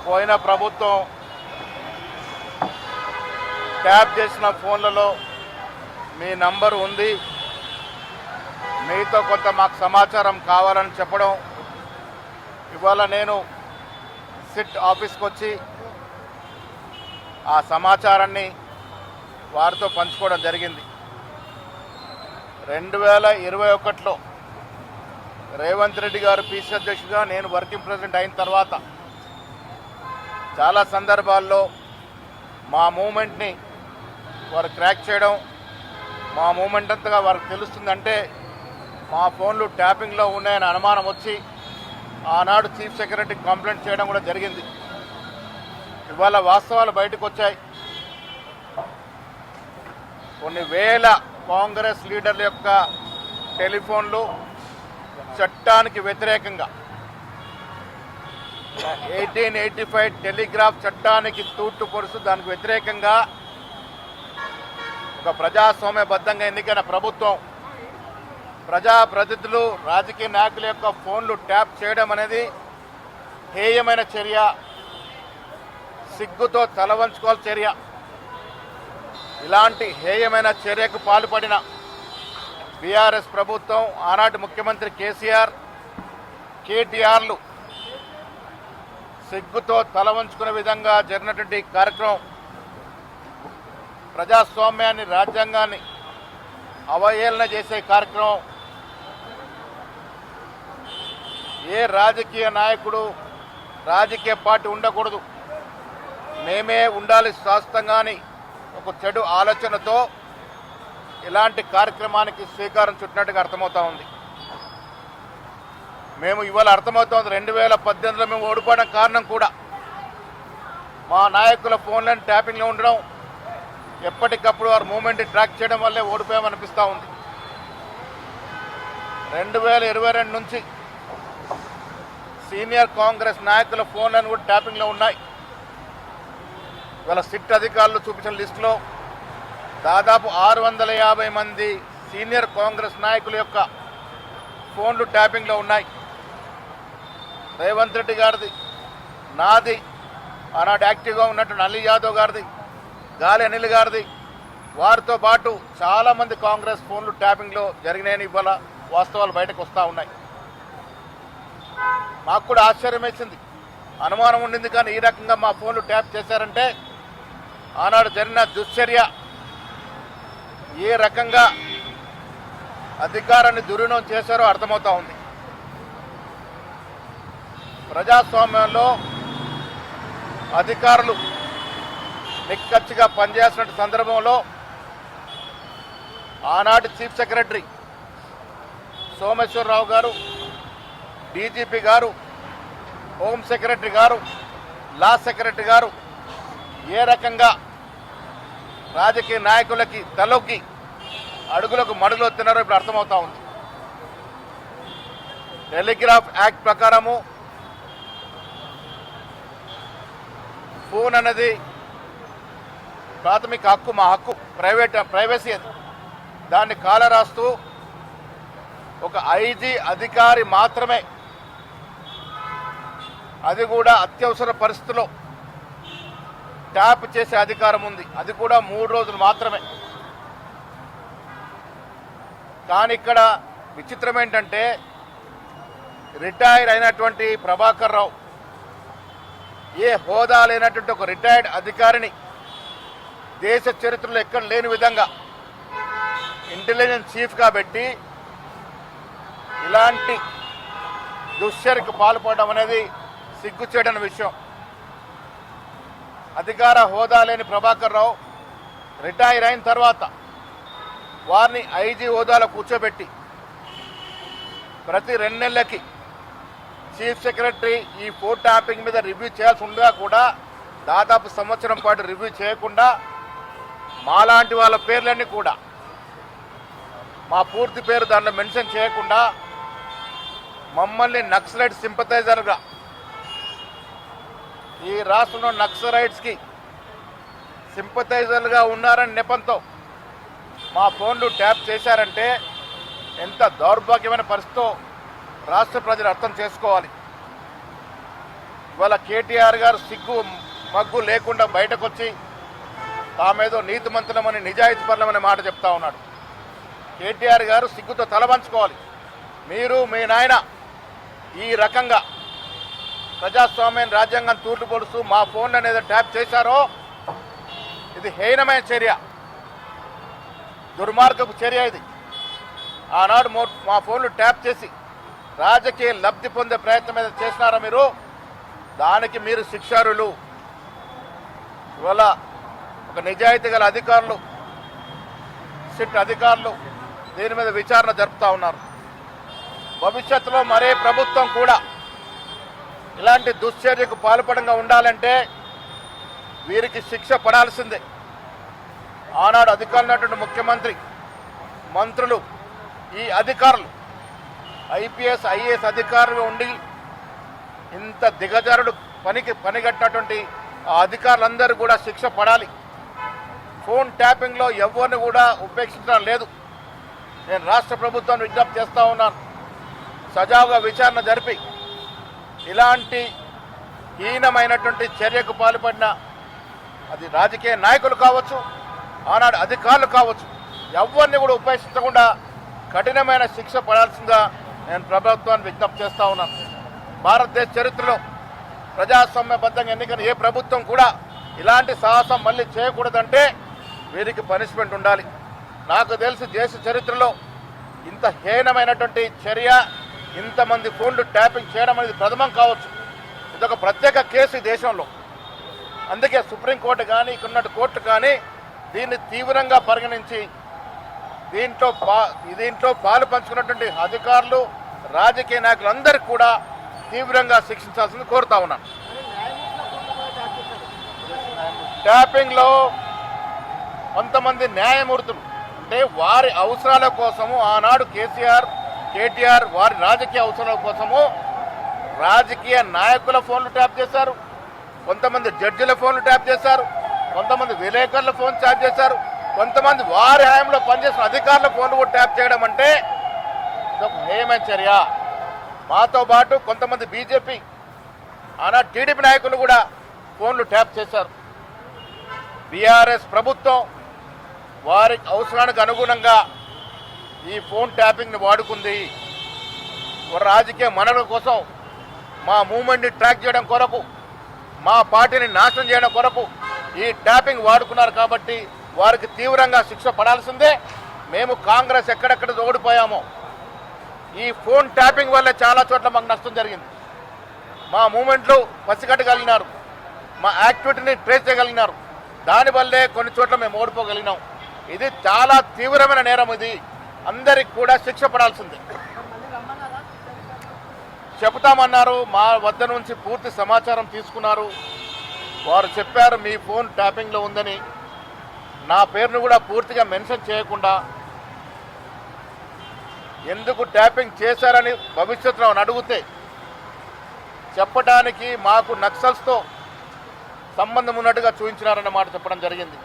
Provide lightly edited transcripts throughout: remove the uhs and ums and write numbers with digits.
పోయిన ప్రభుత్వం ట్యాప్ చేసిన ఫోన్లలో మీ నంబర్ ఉంది, మీతో కొంత మాకు సమాచారం కావాలని చెప్పడం, ఇవాళ నేను సిట్ ఆఫీస్కి వచ్చి ఆ సమాచారాన్ని వారితో పంచుకోవడం జరిగింది. 2021లో రేవంత్ రెడ్డి గారు పీసీ అధ్యక్షుడిగా, నేను వర్కింగ్ ప్రెసిడెంట్ అయిన తర్వాత చాలా సందర్భాల్లో మా మూమెంట్ని వారు క్రాక్ చేయడం, మా మూమెంట్ అంతగా వారికి తెలుస్తుందంటే మా ఫోన్లు ట్యాపింగ్లో ఉన్నాయని అనుమానం వచ్చి ఆనాడు చీఫ్ సెక్రటరీకి కంప్లైంట్ చేయడం కూడా జరిగింది. ఇవాళ వాస్తవాలు బయటకు వచ్చాయి. కొన్ని వేల కాంగ్రెస్ లీడర్ల యొక్క టెలిఫోన్లు చట్టానికి వ్యతిరేకంగా 1885 టెలిగ్రాఫ్ చట్టానికి తూట్లు పొరుస్తూ దానికి వ్యతిరేకంగా ఒక ప్రజాస్వామ్యబద్ధంగా ఎన్నికైన ప్రభుత్వం ప్రజాప్రతినిధులు, రాజకీయ నాయకుల యొక్క ఫోన్లు ట్యాప్ చేయడం అనేది హేయమైన చర్య, సిగ్గుతో తలవంచుకోవాల్సిన చర్య. ఇలాంటి హేయమైన చర్యకు పాల్పడిన బీఆర్ఎస్ ప్రభుత్వం, ఆనాటి ముఖ్యమంత్రి కేసీఆర్, కేటీఆర్లు సిగ్గుతో తలవంచుకునే విధంగా జరిగినటువంటి కార్యక్రమం ప్రజాస్వామ్యాన్ని, రాజ్యాంగాన్ని అవహేళన చేసే కార్యక్రమం. ఏ రాజకీయ నాయకుడు, రాజకీయ పార్టీ ఉండకూడదు, మేమే ఉండాలి శాశ్వతంగాని ఒక చెడు ఆలోచనతో ఇలాంటి కార్యక్రమానికి శ్రీకారం చుట్టినట్టుగా అర్థమవుతా ఉంది. మేము ఇవాళ అర్థమవుతోంది, 2018లో మేము ఓడిపోవడం కారణం కూడా మా నాయకుల ఫోన్లను ట్యాపింగ్లో ఉండడం, ఎప్పటికప్పుడు వారు మూమెంట్ ట్రాక్ చేయడం వల్లే ఓడిపోయామనిపిస్తూ ఉంది. 2022 నుంచి సీనియర్ కాంగ్రెస్ నాయకుల ఫోన్లను కూడా ట్యాపింగ్లో ఉన్నాయి. ఇవాళ సిట్ అధికారులు చూపించిన లిస్టులో దాదాపు 650 మంది సీనియర్ కాంగ్రెస్ నాయకుల యొక్క ఫోన్లు ట్యాపింగ్లో ఉన్నాయి. రేవంత్ రెడ్డి గారిది, నాది, ఆనాడు యాక్టివ్గా ఉన్నటువంటి అలీ యాదవ్ గారిది, గాలి అనిల్ గారిది, వారితో పాటు చాలామంది కాంగ్రెస్ ఫోన్లు ట్యాపింగ్లో జరిగినాయని ఇవాళ వాస్తవాలు బయటకు వస్తూ ఉన్నాయి. మాకు కూడా ఆశ్చర్యం వేసింది, అనుమానం ఉండింది. కానీ ఈ రకంగా మా ఫోన్లు ట్యాప్ చేశారంటే ఆనాడు జరిగిన దుశ్చర్య, ఏ రకంగా అధికారాన్ని దుర్వినియోగం చేశారో అర్థమవుతా ఉంది. ప్రజాస్వామ్యంలో అధికారులు నిక్కచ్చిగా పనిచేస్తున్న సందర్భంలో ఆనాటి చీఫ్ సెక్రటరీ సోమేశ్వరరావు గారు, డీజీపీ గారు, హోమ్ సెక్రటరీ గారు, లా సెక్రటరీ గారు ఏ రకంగా రాజకీయ నాయకులకి తలొగ్గి అడుగులకు మడుగులు వస్తున్నారో ఇప్పుడు అర్థమవుతా ఉంది. టెలిగ్రాఫ్ యాక్ట్ ప్రకారము ఫోన్ అనేది ప్రాథమిక హక్కు, మా హక్కు, ప్రైవసీ అది. దాన్ని కాలరాస్తూ ఒక ఐజీ అధికారి మాత్రమే, అది కూడా అత్యవసర పరిస్థితుల్లో ట్యాప్ చేసే అధికారం ఉంది, అది కూడా 3 రోజులు మాత్రమే. కానీ ఇక్కడ విచిత్రం ఏంటంటే రిటైర్ అయినటువంటి ప్రభాకర్ రావు, ఏ హోదా లేనటువంటి ఒక రిటైర్డ్ అధికారిని దేశ చరిత్రలో ఎక్కడ లేని విధంగా ఇంటెలిజెన్స్ చీఫ్గా పెట్టి ఇలాంటి దుశ్చర్యకు పాల్పడడం అనేది సిగ్గుచేటని విషయం. అధికార హోదా లేని ప్రభాకర్ రావు రిటైర్ అయిన తర్వాత వారిని ఐజీ హోదాలో కూర్చోబెట్టి ప్రతి 2 నెలలకి చీఫ్ సెక్రటరీ ఈ ఫోన్ ట్యాపింగ్ మీద రివ్యూ చేయాల్సి ఉండగా కూడా దాదాపు సంవత్సరం పాటు రివ్యూ చేయకుండా మాలాంటి వాళ్ళ పేర్లన్నీ కూడా, మా పూర్తి పేరు దాంట్లో మెన్షన్ చేయకుండా మమ్మల్ని నక్సలైట్ సింపథైజర్గా, ఈ రాష్ట్రంలో నక్సలైట్స్కి సింపథైజర్లుగా ఉన్నారని నెపంతో మా ఫోన్లు ట్యాప్ చేశారంటే ఎంత దౌర్భాగ్యమైన పరిస్థితితో రాష్ట్ర ప్రజలు అర్థం చేసుకోవాలి. ఇవాళ కేటీఆర్ గారు సిగ్గు మగ్గు లేకుండా బయటకు వచ్చి తామేదో నీతిమంతులమని నిజాయితీ పరులమనే మాట చెప్తా ఉన్నాడు. కేటీఆర్ గారు సిగ్గుతో తలవంచుకోవాలి. మీరు మీ నాయన ఈ రకంగా ప్రజాస్వామ్యం రాజ్యాంగం తూట్లు పొడుస్తూ మా ఫోన్ అనేది ట్యాప్ చేశారో ఇది హీనమైన చర్య, దుర్మార్గపు చర్య. ఇది ఆనాడు మా ఫోన్లు ట్యాప్ చేసి రాజకీయ లబ్ధి పొందే ప్రయత్నం మీద చేసినారా మీరు, దానికి మీరు శిక్షార్హులు. ఇవాళ ఒక నిజాయితీ గల అధికారులు, సిట్ అధికారులు దీని మీద విచారణ జరుపుతూ ఉన్నారు. భవిష్యత్తులో మరే ప్రభుత్వం కూడా ఇలాంటి దుశ్చర్యకు పాల్పడంగా ఉండాలంటే వీరికి శిక్ష పడాల్సిందే. ఆనాడు అధికారులు ముఖ్యమంత్రి, మంత్రులు, ఈ అధికారులు ఐపీఎస్ ఐఏఎస్ అధికారులు ఉండి ఇంత దిగజారుడు పనిగట్టినటువంటి ఆ అధికారులందరూ కూడా శిక్ష పడాలి. ఫోన్ ట్యాపింగ్లో ఎవరిని కూడా ఉపేక్షించడం లేదు. నేను రాష్ట్ర ప్రభుత్వాన్ని విజ్ఞప్తి చేస్తూ ఉన్నాను, సజావుగా విచారణ జరిపి ఇలాంటి హీనమైనటువంటి చర్యకు పాల్పడిన అది రాజకీయ నాయకులు కావచ్చు, ఆనాడు అధికారులు కావచ్చు, ఎవరిని కూడా ఉపేక్షించకుండా కఠినమైన శిక్ష పడాల్సిందిగా నేను ప్రభుత్వాన్ని విజ్ఞప్తి చేస్తూ ఉన్నాను. భారతదేశ చరిత్రలో ప్రజాస్వామ్యబద్ధంగా ఎన్నికైన ఏ ప్రభుత్వం కూడా ఇలాంటి సాహసం మళ్ళీ చేయకూడదంటే వీరికి పనిష్మెంట్ ఉండాలి. నాకు తెలిసి దేశ చరిత్రలో ఇంత హీనమైనటువంటి చర్య, ఇంతమంది ఫోన్లు ట్యాపింగ్ చేయడం అనేది ప్రథమం కావచ్చు. ఇదొక ప్రత్యేక కేసు ఈ దేశంలో. అందుకే సుప్రీంకోర్టు కానీ ఇక్కడ కోర్టు కానీ దీన్ని తీవ్రంగా పరిగణించి దీంట్లో పాలు పంచుకున్నటువంటి అధికారులు, రాజకీయ నాయకులందరికీ కూడా తీవ్రంగా శిక్షించాల్సింది కోరుతా ఉన్నాను. ట్యాపింగ్లో కొంతమంది న్యాయమూర్తులు అంటే వారి అవసరాల కోసము ఆనాడు కేటీఆర్ వారి రాజకీయ అవసరాల కోసము రాజకీయ నాయకుల ఫోన్లు ట్యాప్ చేశారు, కొంతమంది జడ్జిల ఫోన్లు ట్యాప్ చేశారు, కొంతమంది విలేకరుల ఫోన్ ట్యాప్ చేశారు, కొంతమంది వారి హయాంలో పనిచేసిన అధికారుల ఫోన్లు కూడా ట్యాప్ చేయడం అంటే ఇదొక హేయమైన చర్య. మాతో పాటు కొంతమంది బీజేపీ ఆనాడు టీడీపీ నాయకులు కూడా ఫోన్లు ట్యాప్ చేశారు. బీఆర్ఎస్ ప్రభుత్వం వారి అవసరానికి అనుగుణంగా ఈ ఫోన్ ట్యాపింగ్ని వాడుకుంది. వారి రాజకీయ మనుగడ కోసం, మా మూవ్మెంట్ని ట్రాక్ చేయడం కొరకు, మా పార్టీని నాశనం చేయడం కొరకు ఈ ట్యాపింగ్ వాడుకున్నారు. కాబట్టి వారికి తీవ్రంగా శిక్ష పడాల్సిందే. మేము కాంగ్రెస్ ఎక్కడెక్కడ ఓడిపోయామో ఈ ఫోన్ ట్యాపింగ్ వల్ల చాలా చోట్ల మాకు నష్టం జరిగింది. మా మూమెంట్లు పసిగట్టగలిగినారు, మా యాక్టివిటీని ట్రేస్ చేయగలిగినారు. దానివల్లే కొన్ని చోట్ల మేము ఓడిపోగలిగినాం. ఇది చాలా తీవ్రమైన నేరం. ఇది అందరికి కూడా శిక్ష పడాల్సిందే. చెబుతామన్నారు, మా వద్ద నుంచి పూర్తి సమాచారం తీసుకున్నారు. వారు చెప్పారు మీ ఫోన్ ట్యాపింగ్లో ఉందని. నా పేరును కూడా పూర్తిగా మెన్షన్ చేయకుండా ఎందుకు ట్యాపింగ్ చేశారని భవిష్యత్తులో అడిగితే చెప్పడానికి మాకు నక్సల్స్తో సంబంధం ఉన్నట్టుగా చూపించినారన్న మాట చెప్పడం జరిగింది.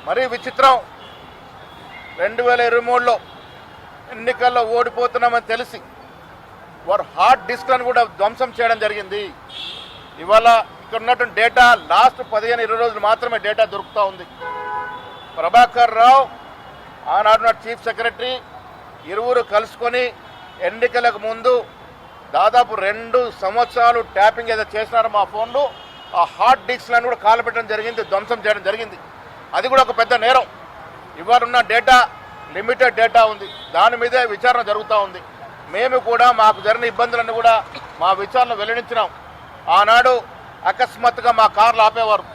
మరీ విచిత్రం, 2023లో ఎన్నికల్లో ఓడిపోతున్నామని తెలిసి వారు హార్డ్ డిస్క్లను కూడా ధ్వంసం చేయడం జరిగింది. ఇవాళ ఇక్కడ ఉన్నటువంటి డేటా లాస్ట్ 15-20 రోజులు మాత్రమే డేటా దొరుకుతూ ఉంది. ప్రభాకర్ రావు ఆనాడు చీఫ్ సెక్రటరీ ఇరువురు కలుసుకొని ఎన్నికలకు ముందు దాదాపు 2 సంవత్సరాలు ట్యాపింగ్ ఏదో చేసినారు మా ఫోన్లు. ఆ హార్డ్ డిస్క్లను కూడా కాలపెట్టడం జరిగింది, ధ్వంసం చేయడం జరిగింది. అది కూడా ఒక పెద్ద నేరం. ఇవాళ ఉన్న డేటా లిమిటెడ్ డేటా ఉంది, దాని మీదే విచారణ జరుగుతూ ఉంది. మేము కూడా మాకు జరిగిన ఇబ్బందులను కూడా మా విచారణ వెల్లడించినాం. ఆనాడు అకస్మాత్తుగా మా కార్లు ఆపేవారు.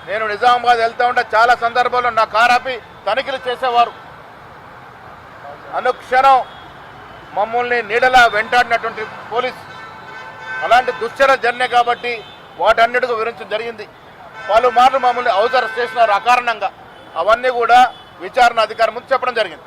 నేను నిజామాబాద్ వెళ్తూ ఉంటే చాలా సందర్భాల్లో నా కారు ఆపి తనిఖీలు చేసేవారు. అనుక్షణం మమ్మల్ని నీడలా వెంటాడినటువంటి పోలీస్ అలాంటి దుశ్చర్య జరిగినాయి కాబట్టి వాటన్నిటికీ వివరించడం జరిగింది. పలుమార్లు మమ్మల్ని అవసరం చేసినారు అకారణంగా. అవన్నీ కూడా విచారణ అధికారి ముందు చెప్పడం జరిగింది.